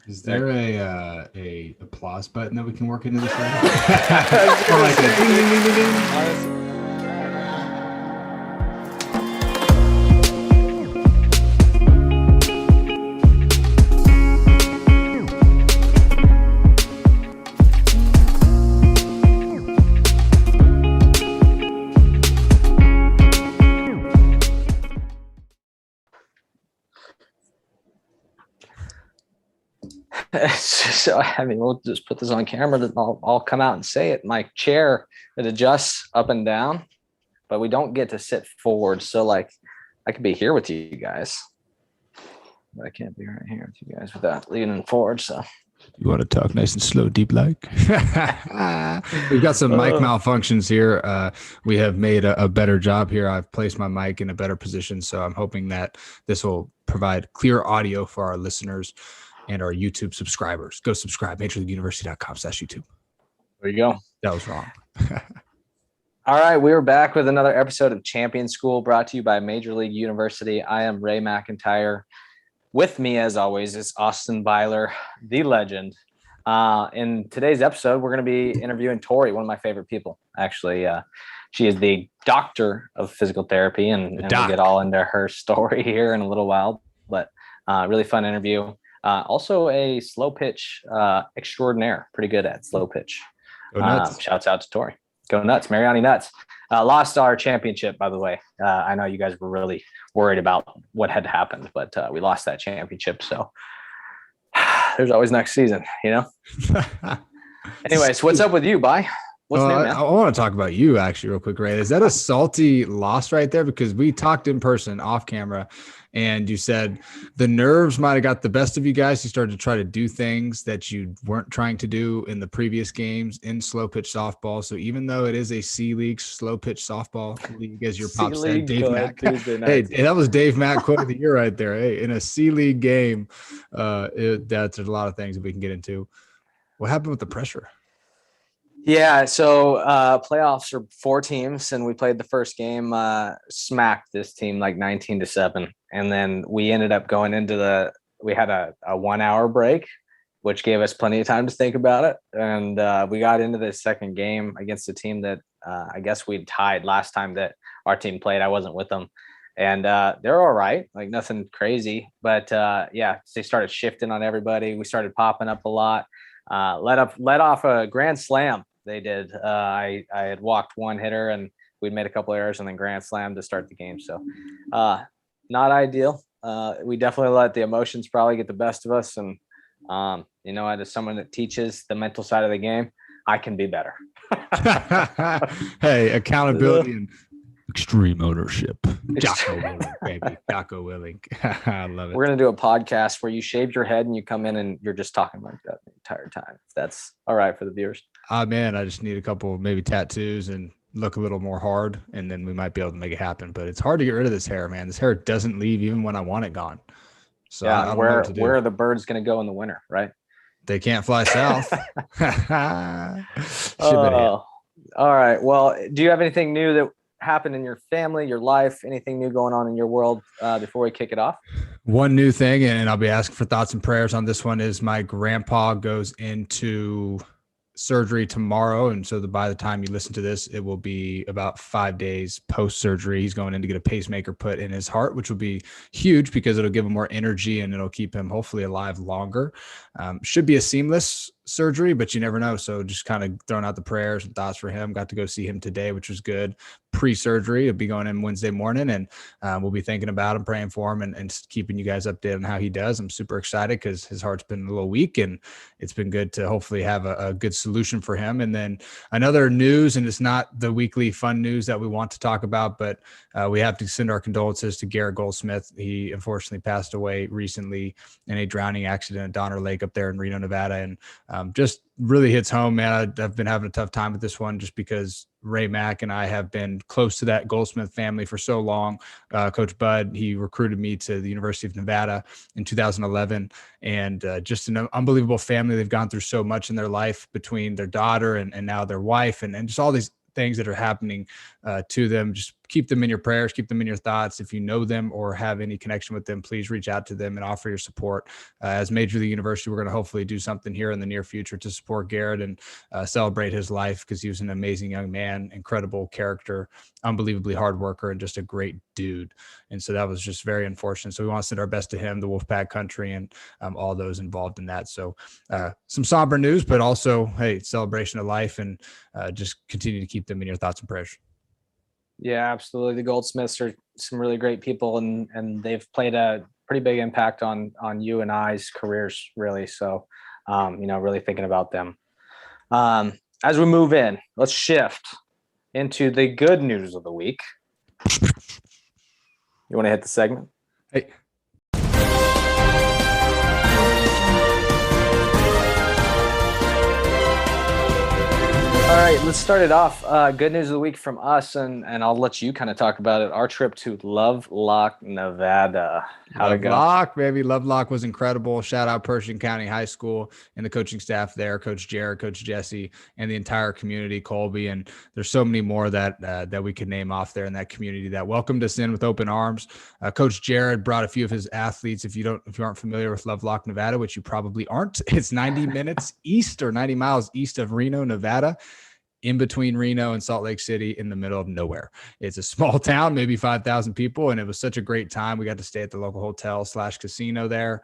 Is there a applause button that we can work into the show? Or like a ding, ding, ding, ding, ding. So, I mean, we'll just put this on camera that I'll come out and say it. My chair, it adjusts up and down, but we don't get to sit forward. So like I could be here with you guys, but I can't be right here with you guys without leaning forward. So you want to talk nice and slow, deep like? We've got some mic malfunctions here. We have made a better job here. I've placed my mic in a better position. So I'm hoping that this will provide clear audio for our listeners and our YouTube subscribers. Go subscribe, majorleagueuniversity.com/YouTube. There you go. That was wrong. All right, we're back with another episode of Champion School brought to you by Major League University. I am Ray McIntyre. With me, as always, is Austin Byler, the legend. In today's episode, we're going to be interviewing Tori, one of my favorite people, actually. She is the doctor of physical therapy, and we'll get all into her story here in a little while. But really fun interview. Also a slow pitch extraordinaire, pretty good at slow pitch. Go nuts. Shouts out to Tori. Go nuts, Mariani nuts. Lost our championship, by the way. I know you guys were really worried about what had happened, but we lost that championship. So there's always next season, you know? Anyways, what's up with you, Bye? What's new, man? I want to talk about you actually real quick, Ray. Is that a salty loss right there? Because we talked in person off camera and you said the nerves might've got the best of you guys. You started to try to do things that you weren't trying to do in the previous games in slow pitch softball. So even though it is a C League slow pitch softball league, as your pop said, Dave Mack. Hey, that was Dave Mack quote of the year right there. Hey, in a C League game, there's a lot of things that we can get into. What happened with the pressure? Yeah, so playoffs are 4 teams, and we played the first game, smacked this team like 19-7, and then we ended up going into we had a 1-hour break, which gave us plenty of time to think about it, and we got into the second game against a team that I guess we'd tied last time that our team played. I wasn't with them, and they're all right, like nothing crazy, but yeah, they started shifting on everybody. We started popping up a lot. Let off a grand slam. They did. I had walked one hitter and we'd made a couple errors and then grand slam to start the game. So not ideal. We definitely let the emotions probably get the best of us. And, you know, as someone that teaches the mental side of the game, I can be better. Hey, accountability and extreme ownership. Jocko Willing, baby. Jocko Willing. I love it. We're going to do a podcast where you shave your head and you come in and you're just talking like that the entire time. If that's all right for the viewers. Man, I just need a couple maybe tattoos and look a little more hard, and then we might be able to make it happen. But it's hard to get rid of this hair, man. This hair doesn't leave even when I want it gone. So yeah, where are the birds going to go in the winter, right? They can't fly south. All right. Well, do you have anything new that happened in your family, your life, anything new going on in your world before we kick it off? One new thing, and I'll be asking for thoughts and prayers on this one, is my grandpa goes into surgery tomorrow, and so by the time you listen to this, it will be about 5 days post-surgery. He's going in to get a pacemaker put in his heart, which will be huge because it'll give him more energy and it'll keep him hopefully alive longer. Should be a seamless surgery, but you never know. So just kind of throwing out the prayers and thoughts for him. Got to go see him today, which was good. Pre-surgery, he'll be going in Wednesday morning, and we'll be thinking about him, praying for him, and keeping you guys updated on how he does. I'm super excited because his heart's been a little weak, and it's been good to hopefully have a good solution for him. And then another news, and it's not the weekly fun news that we want to talk about, but we have to send our condolences to Garrett Goldsmith. He unfortunately passed away recently in a drowning accident at Donner Lake up there in Reno, Nevada. And just really hits home, man. I've been having a tough time with this one just because Ray Mack and I have been close to that Goldsmith family for so long. Coach Bud, he recruited me to the University of Nevada in 2011, and just an unbelievable family. They've gone through so much in their life between their daughter and now their wife, and just all these things that are happening to them. Just keep them in your prayers, keep them in your thoughts. If you know them or have any connection with them, please reach out to them and offer your support. As Major League University, we're going to hopefully do something here in the near future to support Garrett and celebrate his life, because he was an amazing young man, incredible character, unbelievably hard worker, and just a great dude. And so that was just very unfortunate. So we want to send our best to him, the Wolfpack country, and all those involved in that. So some somber news, but also, hey, celebration of life, and just continue to keep them in your thoughts and prayers. Yeah, absolutely. The Goldsmiths are some really great people, and they've played a pretty big impact on you and I's careers, really. So, really thinking about them. As we move in, let's shift into the good news of the week. You want to hit the segment? Hey. All right, let's start it off. Good news of the week from us, and I'll let you kind of talk about it. Our trip to Lovelock, Nevada. How'd it go? Lovelock, baby. Lovelock was incredible. Shout out Pershing County High School and the coaching staff there, Coach Jared, Coach Jesse, and the entire community, Colby. And there's so many more that we could name off there in that community that welcomed us in with open arms. Coach Jared brought a few of his athletes. If you aren't familiar with Lovelock, Nevada, which you probably aren't, it's 90 minutes east or 90 miles east of Reno, Nevada, in between Reno and Salt Lake City, in the middle of nowhere. It's a small town, maybe 5,000 people. And it was such a great time. We got to stay at the local hotel / casino there.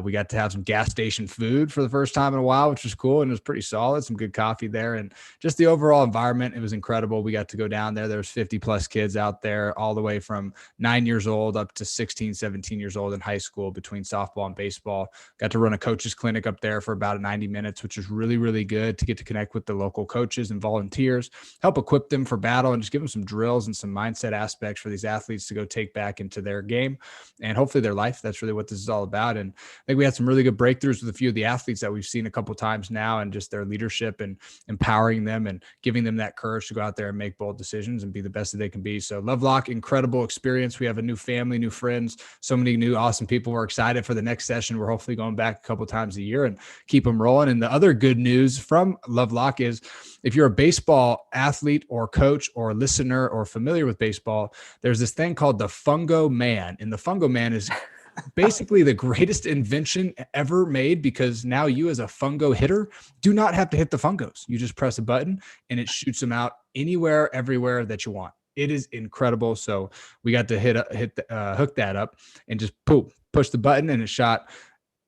We got to have some gas station food for the first time in a while, which was cool. And it was pretty solid, some good coffee there. And just the overall environment, it was incredible. We got to go down there. There was 50 plus kids out there, all the way from 9 years old up to 16, 17 years old in high school, between softball and baseball. Got to run a coaches clinic up there for about 90 minutes, which was really, really good to get to connect with the local coaches and volunteers, help equip them for battle, and just give them some drills and some mindset aspects for these athletes to go take back into their game and hopefully their life. That's really what this is all about. And I think we had some really good breakthroughs with a few of the athletes that we've seen a couple of times now, and just their leadership and empowering them and giving them that courage to go out there and make bold decisions and be the best that they can be. So Lovelock, incredible experience. We have a new family, new friends, so many new awesome people. We're excited for the next session. We're hopefully going back a couple of times a year and keep them rolling. And the other good news from Lovelock is, if you're a baseball athlete or coach or listener or familiar with baseball, there's this thing called the Fungo Man. And the Fungo Man is basically the greatest invention ever made, because now you, as a fungo hitter, do not have to hit the fungos. You just press a button and it shoots them out anywhere, everywhere that you want. It is incredible. So we got to hook that up and just push the button, and it shot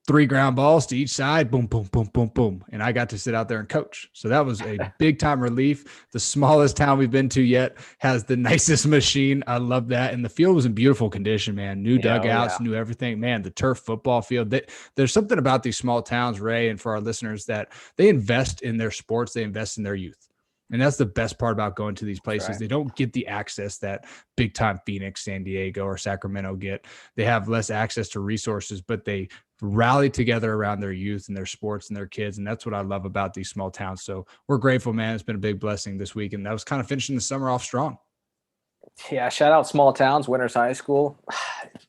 3 ground balls to each side, boom, boom, boom, boom, boom. And I got to sit out there and coach. So that was a big time relief. The smallest town we've been to yet has the nicest machine. I love that. And the field was in beautiful condition, man. New dugouts, new everything, man. The turf football field. There's something about these small towns, Ray, and for our listeners, that they invest in their sports. They invest in their youth. And that's the best part about going to these places. Right. They don't get the access that big time Phoenix, San Diego, or Sacramento get. They have less access to resources, but they rally together around their youth and their sports and their kids. And that's what I love about these small towns. So we're grateful, man. It's been a big blessing this week. And that was kind of finishing the summer off strong. Yeah, shout out small towns, Winters High School,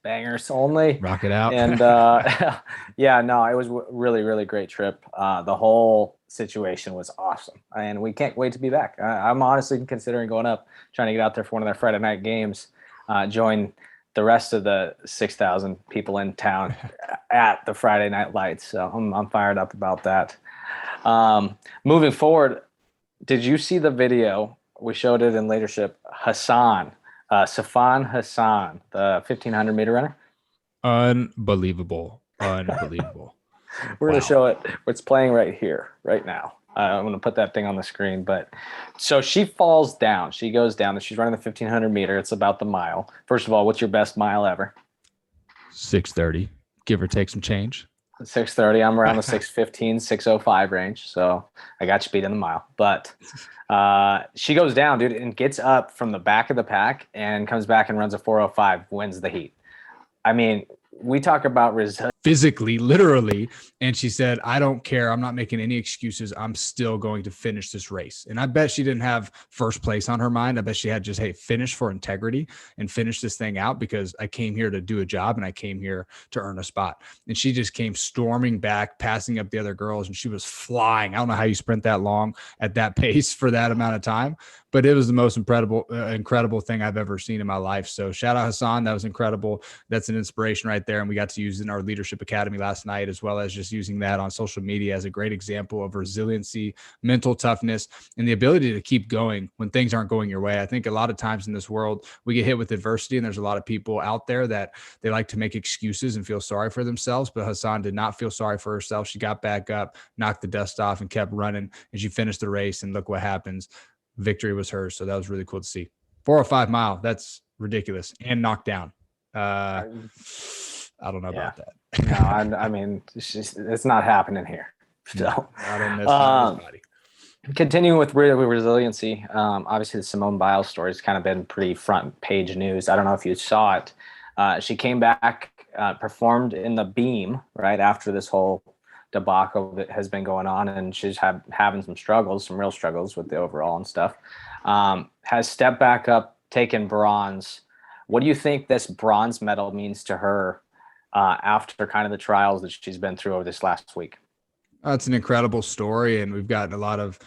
bangers only. Rock it out. And it was really, really great trip. The whole situation was awesome, and we can't wait to be back. I'm honestly considering going up, trying to get out there for one of their Friday night games, join the rest of the 6,000 people in town at the Friday Night Lights. So I'm fired up about that. Moving forward, did you see the video? We showed it in leadership. Safan Hassan, the 1,500 meter runner. Unbelievable. We're going to show it. It's playing right here, right now. I'm going to put that thing on the screen. But so she falls down. She goes down, and she's running the 1,500 meter. It's about the mile. First of all, what's your best mile ever? 6:30, give or take some change. 6:30. I'm around the 6:15, 6:05 range. So I got you beat in the mile. But she goes down, dude, and gets up from the back of the pack and comes back and runs a 4:05, wins the heat. I mean, we talk about resilience. physically, literally. And she said, I don't care. I'm not making any excuses. I'm still going to finish this race. And I bet she didn't have first place on her mind. I bet she had just, hey, finish for integrity and finish this thing out, because I came here to do a job and I came here to earn a spot. And she just came storming back, passing up the other girls, and she was flying. I don't know how you sprint that long at that pace for that amount of time, but it was the most incredible thing I've ever seen in my life. So shout out Hassan. That was incredible. That's an inspiration right there. And we got to use it in our leadership academy last night, as well as just using that on social media as a great example of resiliency, mental toughness, and the ability to keep going when things aren't going your way. I think a lot of times in this world, we get hit with adversity, and there's a lot of people out there that they like to make excuses and feel sorry for themselves. But Hassan did not feel sorry for herself. She got back up, knocked the dust off, and kept running. And she finished the race. And look what happens. Victory was hers. So that was really cool to see. 405 mile. That's ridiculous. And knocked down. I don't know about that. No, I mean, it's not happening here. So, not in this body. Continuing with resiliency, obviously the Simone Biles story has kind of been pretty front page news. I don't know if you saw it. She came back, performed in the beam right after this whole debacle that has been going on, and she's having some real struggles with the overall and stuff. Has stepped back up, taken bronze. What do you think this bronze medal means to her after kind of the trials that she's been through over this last week? It's an incredible story, and we've gotten a lot of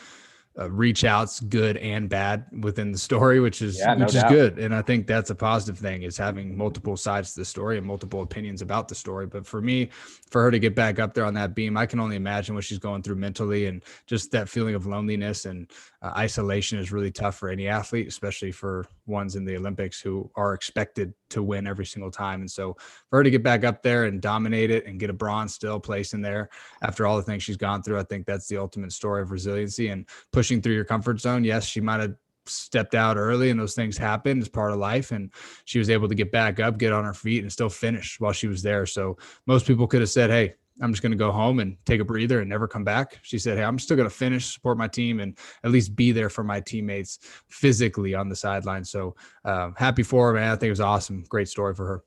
reach outs, good and bad, within the story, which is good. And I think that's a positive thing, is having multiple sides to the story and multiple opinions about the story. But for me, for her to get back up there on that beam, I can only imagine what she's going through mentally, and just that feeling of loneliness and isolation is really tough for any athlete, especially for ones in the Olympics who are expected to win every single time. And so for her to get back up there and dominate it and get a bronze still place in there after all the things she's gone through, I think that's the ultimate story of resiliency and pushing through your comfort zone. Yes, she might have stepped out early, and those things happen as part of life, and she was able to get back up, get on her feet, and still finish while she was there. So most people could have said, hey, I'm just going to go home and take a breather and never come back. She said, hey, I'm still going to finish, support my team, and at least be there for my teammates physically on the sideline. So happy for her, man. I think it was awesome. Great story for her.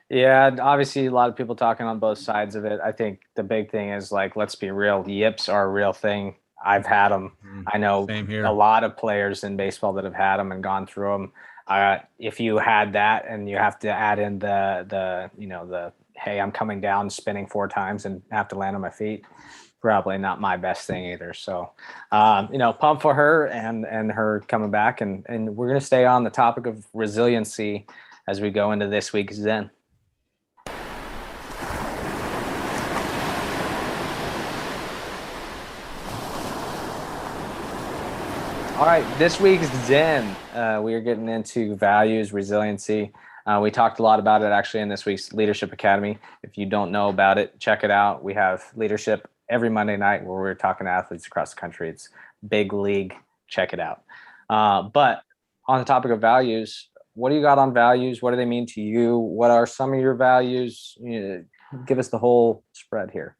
Yeah, obviously a lot of people talking on both sides of it. I think the big thing is, like, let's be real. Yips are a real thing. I've had them. I know a lot of players in baseball that have had them and gone through them. If you had that and you have to add in the hey, I'm coming down, spinning 4 times and have to land on my feet, probably not my best thing either. So, pump for her and her coming back. And we're going to stay on the topic of resiliency as we go into this week's Zen. All right, this week's Zen, we are getting into values, resiliency. We talked a lot about it actually in this week's Leadership Academy. If you don't know about it, check it out. We have leadership every Monday night where we're talking to athletes across the country. It's big league. Check it out. But on the topic of values, what do you got on values? What do they mean to you? What are some of your values? Give us the whole spread here.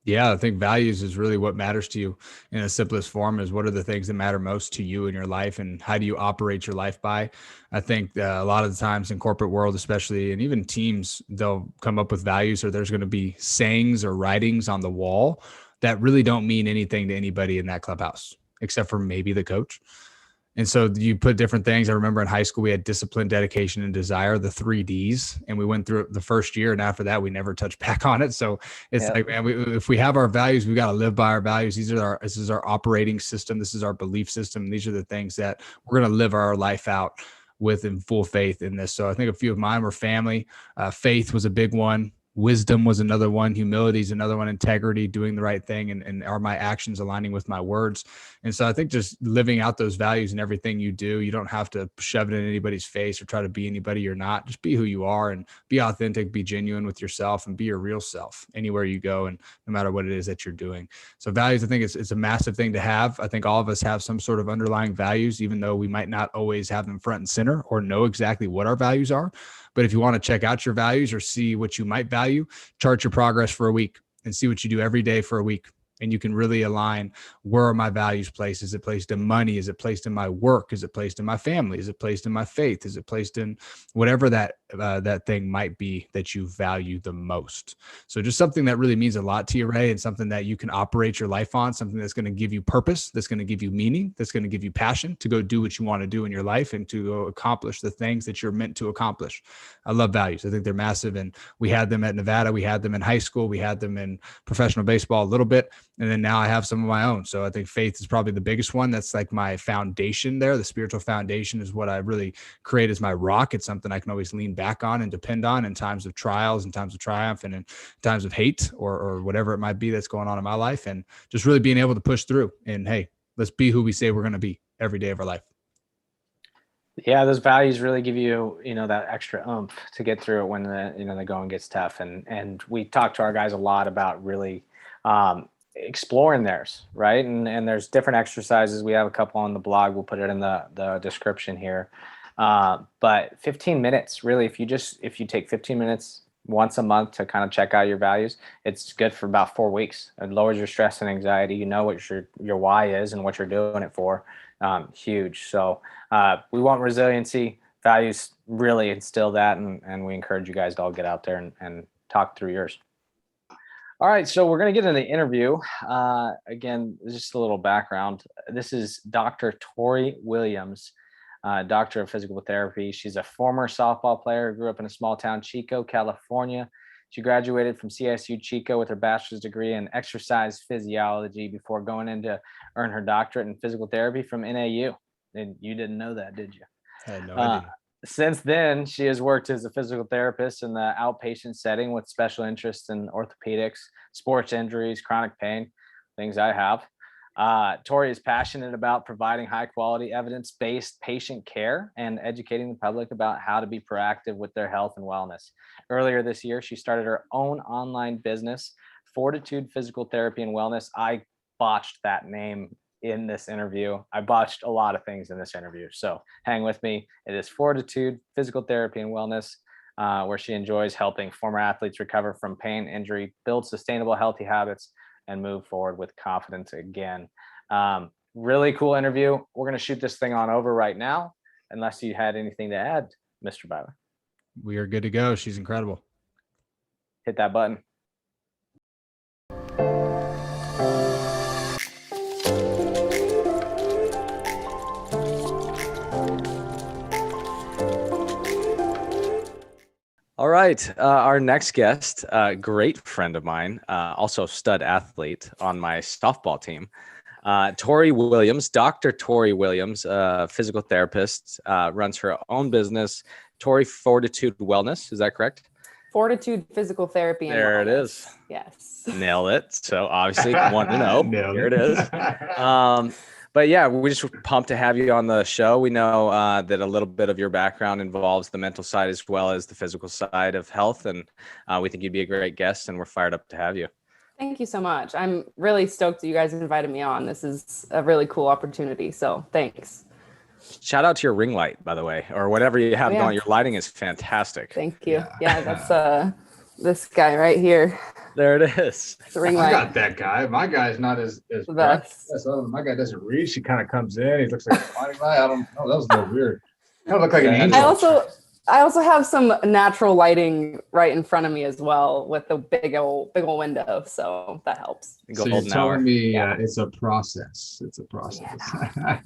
Yeah, I think values is really what matters to you in the simplest form. Is what are the things that matter most to you in your life, and how do you operate your life by? I think a lot of the times in corporate world, especially, and even teams, they'll come up with values, or there's going to be sayings or writings on the wall that really don't mean anything to anybody in that clubhouse, except for maybe the coach. And so you put different things. I remember in high school, we had discipline, dedication, and desire, the 3 Ds. And we went through it the first year. And after that, we never touched back on it. So it's like, man, if we have our values, we got to live by our values. This is our operating system. This is our belief system. These are the things that we're going to live our life out with in full faith in this. So I think a few of mine were family. Faith was a big one. Wisdom was another one. Humility is another one. Integrity, doing the right thing, and are my actions aligning with my words? And so I think just living out those values in everything you do. You don't have to shove it in anybody's face or try to be anybody you're not. Just be who you are and be authentic, be genuine with yourself, and be your real self anywhere you go, and no matter what it is that you're doing. So values, I think it's a massive thing to have. I think all of us have some sort of underlying values, even though we might not always have them front and center or know exactly what our values are. But if you want to check out your values or see what you might value, chart your progress for a week and see what you do every day for a week. and you can really align, where are my values placed? Is it placed in money? Is it placed in my work? Is it placed in my family? Is it placed in my faith? Is it placed in whatever that thing might be that you value the most? So just something that really means a lot to you, Ray, and something that you can operate your life on, something that's going to give you purpose, that's going to give you meaning, that's going to give you passion to go do what you want to do in your life and to go accomplish the things that you're meant to accomplish. I love values. I think they're massive. And we had them at Nevada. We had them in high school. We had them in professional baseball a little bit. And then now I have some of my own. So I think faith is probably the biggest one. That's like my foundation there. The spiritual foundation is what I really create as my rock. It's something I can always lean back on and depend on in times of trials and times of triumph and in times of hate or whatever it might be that's going on in my life. And just really being able to push through and, hey, let's be who we say we're going to be every day of our life. Yeah, those values really give you, that extra oomph to get through it when the going gets tough. And we talk to our guys a lot about really exploring theirs, right? And there's different exercises. We have a couple on the blog. We'll put it in the description here. But 15 minutes, really, if you take 15 minutes once a month to kind of check out your values, it's good for about 4 weeks. It lowers your stress and anxiety. You know what your why is and what you're doing it for. Huge. So we want resiliency. Values really instill that, and we encourage you guys to all get out there and talk through yours. All right, so we're going to get into the interview. Again, just a little background. This is Dr. Tori Williams, doctor of physical therapy. She's a former softball player who grew up in a small town, Chico, California. She graduated from CSU Chico with her bachelor's degree in exercise physiology before going in to earn her doctorate in physical therapy from NAU. And you didn't know that, did you? I had no idea. Since then, she has worked as a physical therapist in the outpatient setting with special interests in orthopedics, sports injuries, chronic pain, things I have. Tori is passionate about providing high quality evidence-based patient care and educating the public about how to be proactive with their health and wellness. Earlier this year, she started her own online business, Fortitude Physical Therapy and Wellness. I botched that name in this interview. I botched a lot of things in this interview, so hang with me. It is Fortitude Physical Therapy and Wellness, where she enjoys helping former athletes recover from pain, injury, build sustainable, healthy habits, and move forward with confidence again. Really cool interview. We're going to shoot this thing on over right now, unless you had anything to add, Mr. Byler. We are good to go. She's incredible. Hit that button. All right. Our next guest, great friend of mine, also stud athlete on my softball team, Tori Williams, Dr. Tori Williams, physical therapist, runs her own business, Tori Fortitude Wellness. Is that correct? Fortitude Physical Therapy and There Wellness. It is. Yes. Nailed it. So obviously 1-0. Here it is. But yeah, we're just pumped to have you on the show. We know that a little bit of your background involves the mental side as well as the physical side of health. And we think you'd be a great guest, and we're fired up to have you. Thank you so much. I'm really stoked that you guys invited me on. This is a really cool opportunity. So thanks. Shout out to your ring light, by the way, or whatever you have going. Your lighting is fantastic. Thank you. Yeah, that's this guy right here. There it is. The ring light. I got that guy. My guy's not as the best. My guy doesn't reach. He kind of comes in. He looks like a lighting light. I don't know. That was a little weird. Kind of look like an angel. I also have some natural lighting right in front of me as well with the big old window, so that helps. So you're telling me it's a process. It's a process. Yeah.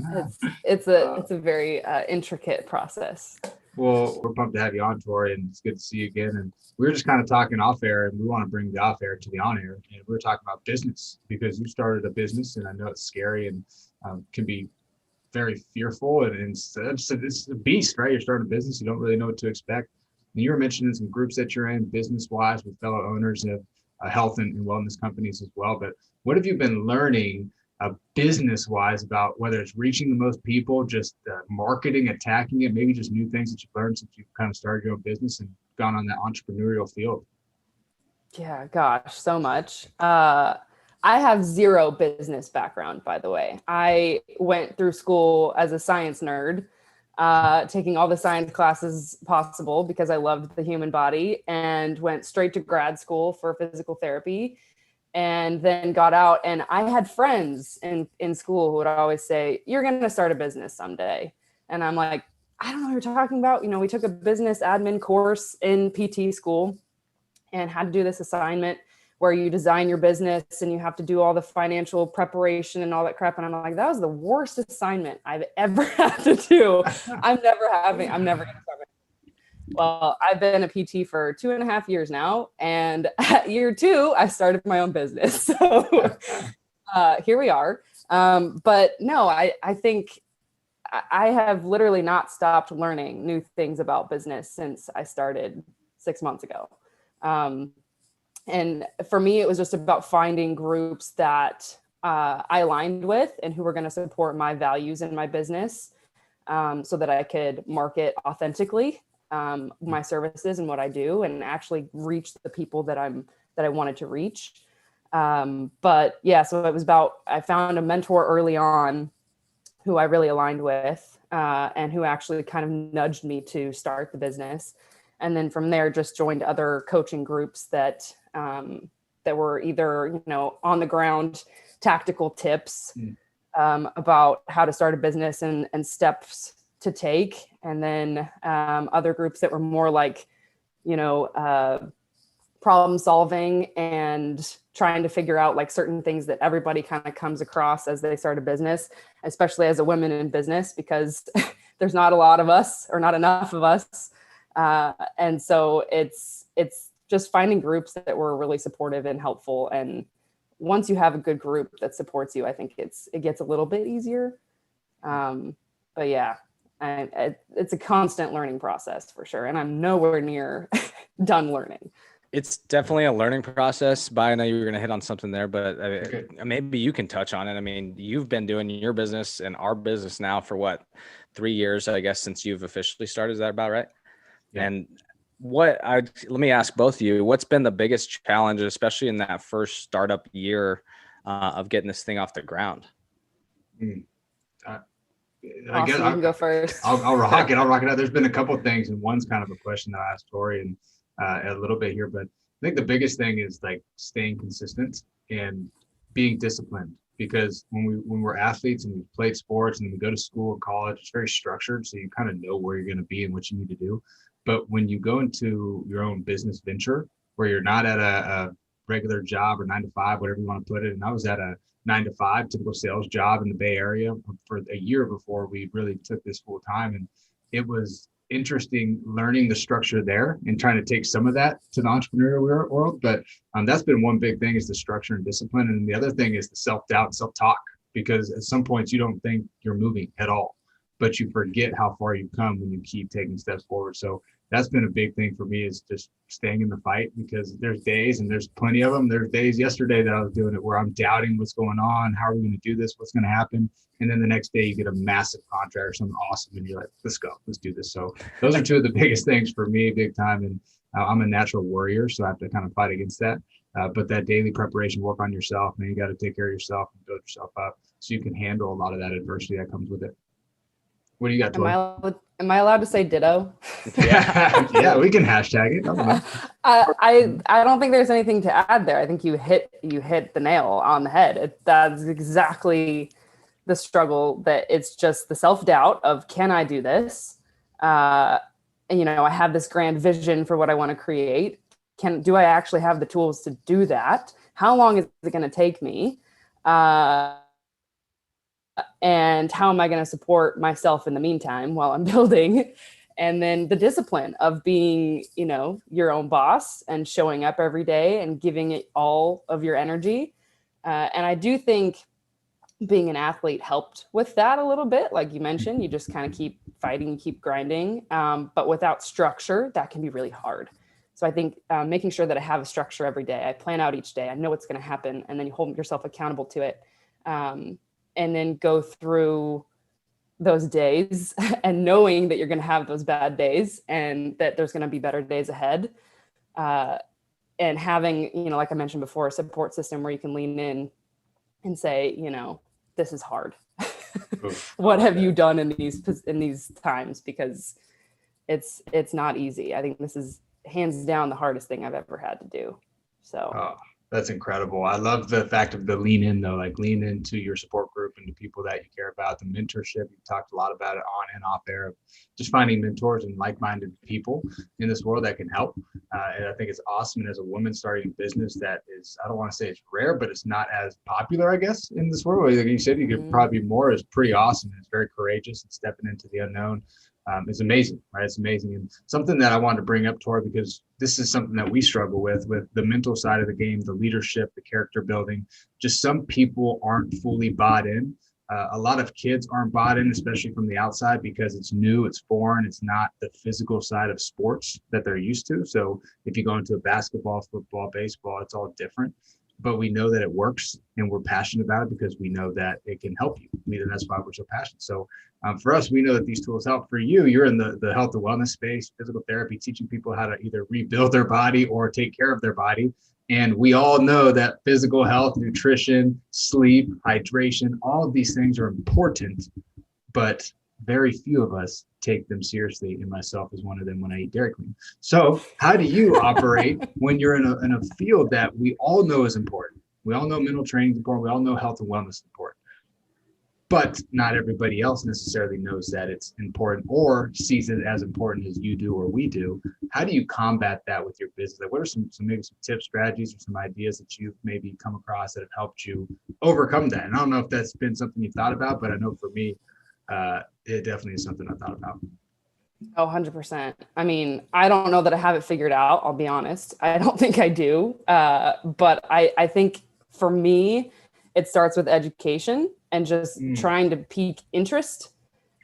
it's a very intricate process. Well, we're pumped to have you on, Tori, and it's good to see you again. And we were just kind of talking off air, and we want to bring the off air to the on air. And we were talking about business because you started a business, and I know it's scary and can be very fearful, and it's a beast, right? You're starting a business, you don't really know what to expect. And you were mentioning some groups that you're in business-wise with fellow owners of health and wellness companies as well. But what have you been learning business-wise about whether it's reaching the most people, just marketing, attacking it, maybe just new things that you've learned since you've kind of started your own business and gone on that entrepreneurial field? Yeah, gosh, so much. I have zero business background, by the way. I went through school as a science nerd, taking all the science classes possible because I loved the human body, and went straight to grad school for physical therapy and then got out. And I had friends in school who would always say, you're going to start a business someday. And I'm like, I don't know what you're talking about. You know, we took a business admin course in PT school and had to do this assignment where you design your business and you have to do all the financial preparation and all that crap. And I'm like, that was the worst assignment I've ever had to do. I'm never going to start. Well, I've been a PT for 2.5 years now. And at year 2, I started my own business. So here we are. But no, I think I have literally not stopped learning new things about business since I started 6 months ago. And for me, it was just about finding groups that I aligned with and who were going to support my values in my business, so that I could market authentically my services and what I do, and actually reach the people that I wanted to reach. But yeah, so it was about, I found a mentor early on who I really aligned with, and who actually kind of nudged me to start the business. And then from there, just joined other coaching groups that were either, you know, on the ground tactical tips about how to start a business and steps to take. And then other groups that were more like, you know, problem solving and trying to figure out like certain things that everybody kind of comes across as they start a business, especially as a woman in business, because there's not a lot of us or not enough of us. And so it's just finding groups that were really supportive and helpful. And once you have a good group that supports you, I think it gets a little bit easier. But yeah, it's a constant learning process for sure. And I'm nowhere near done learning. It's definitely a learning process, but I know you were going to hit on something there, but maybe you can touch on it. I mean, you've been doing your business and our business now for what, 3 years, I guess, since you've officially started. Is that about right? Yeah. And let me ask both of you, what's been the biggest challenge, especially in that first startup year of getting this thing off the ground? I guess you can go first. I'll rock it. I'll rock it out. There's been a couple of things, and one's kind of a question that I asked Tori and a little bit here, but I think the biggest thing is like staying consistent and being disciplined, because when we're athletes and we played sports and we go to school and college, it's very structured. So you kind of know where you're going to be and what you need to do. But when you go into your own business venture where you're not at a regular job or 9 to 5, whatever you want to put it. And I was at a 9 to 5 typical sales job in the Bay Area for a year before we really took this full time. And it was interesting learning the structure there and trying to take some of that to the entrepreneurial world. But that's been one big thing, is the structure and discipline. And the other thing is the self-doubt and self-talk, because at some points you don't think you're moving at all, but you forget how far you've come when you keep taking steps forward. So that's been a big thing for me, is just staying in the fight, because there's days, and there's plenty of them. There's days yesterday that I was doing it where I'm doubting what's going on. How are we going to do this? What's going to happen? And then the next day you get a massive contract or something awesome, and you're like, let's go, let's do this. So those are two of the biggest things for me, big time. And I'm a natural warrior, so I have to kind of fight against that. But that daily preparation, work on yourself, man. You got to take care of yourself and build yourself up so you can handle a lot of that adversity that comes with it. What do you got, Tori? Am I allowed to say ditto? Yeah, we can hashtag it. I don't think there's anything to add there. I think you hit the nail on the head. That's exactly the struggle. That it's just the self-doubt of, can I do this? And, you know, I have this grand vision for what I want to create. Do I actually have the tools to do that? How long is it going to take me? And how am I going to support myself in the meantime while I'm building? And then the discipline of being, you know, your own boss and showing up every day and giving it all of your energy. And I do think being an athlete helped with that a little bit. Like you mentioned, you just kind of keep fighting, keep grinding. But without structure, that can be really hard. So I think making sure that I have a structure every day, I plan out each day, I know what's going to happen, and then you hold yourself accountable to it. And then go through those days and knowing that you're going to have those bad days and that there's going to be better days ahead. And having, you know, like I mentioned before, a support system where you can lean in and say, you know, this is hard. What have you done in these times? Because it's not easy. I think this is hands down the hardest thing I've ever had to do. So That's incredible. I love the fact of the lean in though, like lean into your support group and the people that you care about, the mentorship. You talked a lot about it on and off air, just finding mentors and like-minded people in this world that can help. And I think it's awesome. And as a woman starting a business that is, I don't want to say it's rare, but it's not as popular, I guess, in this world. Like you said, you could probably be more, is pretty awesome. It's very courageous and stepping into the unknown. Is amazing, right? It's amazing. And something that I wanted to bring up, Tori, because this is something that we struggle with the mental side of the game, the leadership, the character building. Just some people aren't fully bought in. A lot of kids aren't bought in, especially from the outside, because it's new, it's foreign, it's not the physical side of sports that they're used to. So if you go into a basketball, football, baseball, it's all different. But we know that it works and we're passionate about it because we know that it can help you. I mean, and that's why we're so passionate. So for us, we know that these tools help. For you, you're in the health and wellness space, physical therapy, teaching people how to either rebuild their body or take care of their body. And we all know that physical health, nutrition, sleep, hydration, all of these things are important, but very few of us take them seriously, and myself is one of them when I eat Dairy Queen. So how do you operate when you're in a field that we all know is important? We all know mental training is important. We all know health and wellness is important. But not everybody else necessarily knows that it's important or sees it as important as you do or we do. How do you combat that with your business? Like, what are some maybe some tips, strategies, or some ideas that you've maybe come across that have helped you overcome that? And I don't know if that's been something you thought about, but I know for me, it definitely is something I thought about. Oh, 100%. I mean, I don't know that I have it figured out. I'll be honest. I don't think I do. But I think for me, it starts with education and just trying to pique interest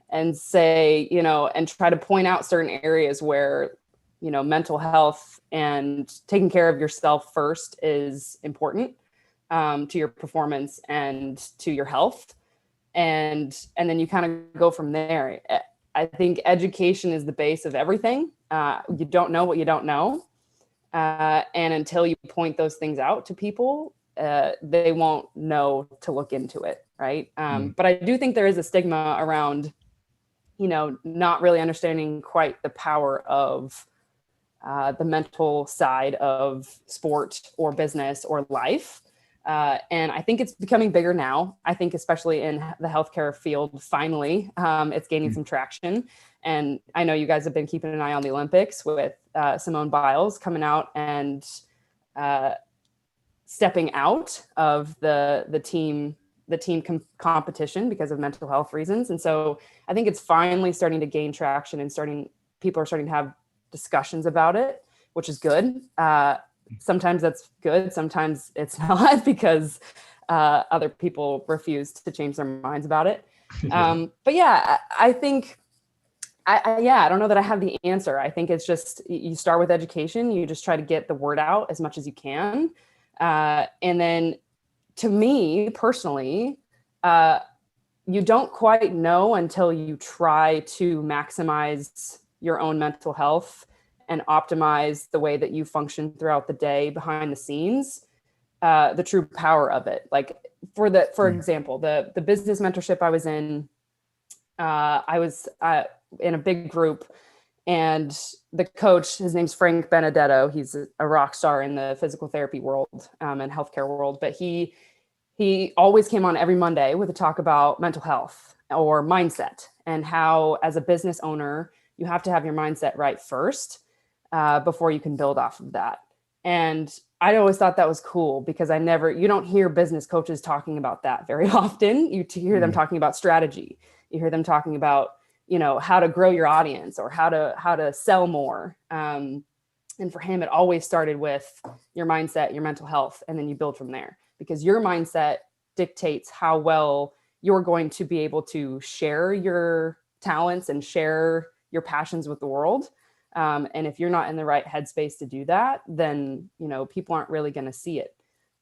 and say, and try to point out certain areas where, mental health and taking care of yourself first is important to your performance and to your health. And then you kind of go from there. I think education is the base of everything. You don't know what you don't know. And until you point those things out to people, they won't know to look into it. Right. But I do think there is a stigma around, not really understanding quite the power of the mental side of sport or business or life. And I think it's becoming bigger now. I think especially in the healthcare field, finally, it's gaining some traction. And I know you guys have been keeping an eye on the Olympics with Simone Biles coming out and stepping out of the team competition because of mental health reasons. And so I think it's finally starting to gain traction and people are starting to have discussions about it, which is good. Sometimes that's good. Sometimes it's not because other people refuse to change their minds about it. But yeah, I think, I don't know that I have the answer. I think it's just, you start with education. You just try to get the word out as much as you can. And then to me personally, you don't quite know until you try to maximize your own mental health and optimize the way that you function throughout the day behind the scenes, the true power of it. Like for example, the business mentorship I was in, I was in a big group, and the coach, his name's Frank Benedetto. He's a rock star in the physical therapy world and healthcare world, but he always came on every Monday with a talk about mental health or mindset, and how as a business owner, you have to have your mindset right first before you can build off of that. And I always thought that was cool because you don't hear business coaches talking about that very often. You hear them talking about strategy. You hear them talking about, how to grow your audience or how to sell more. And for him, it always started with your mindset, your mental health, and then you build from there, because your mindset dictates how well you're going to be able to share your talents and share your passions with the world. And if you're not in the right headspace to do that, then, people aren't really going to see it.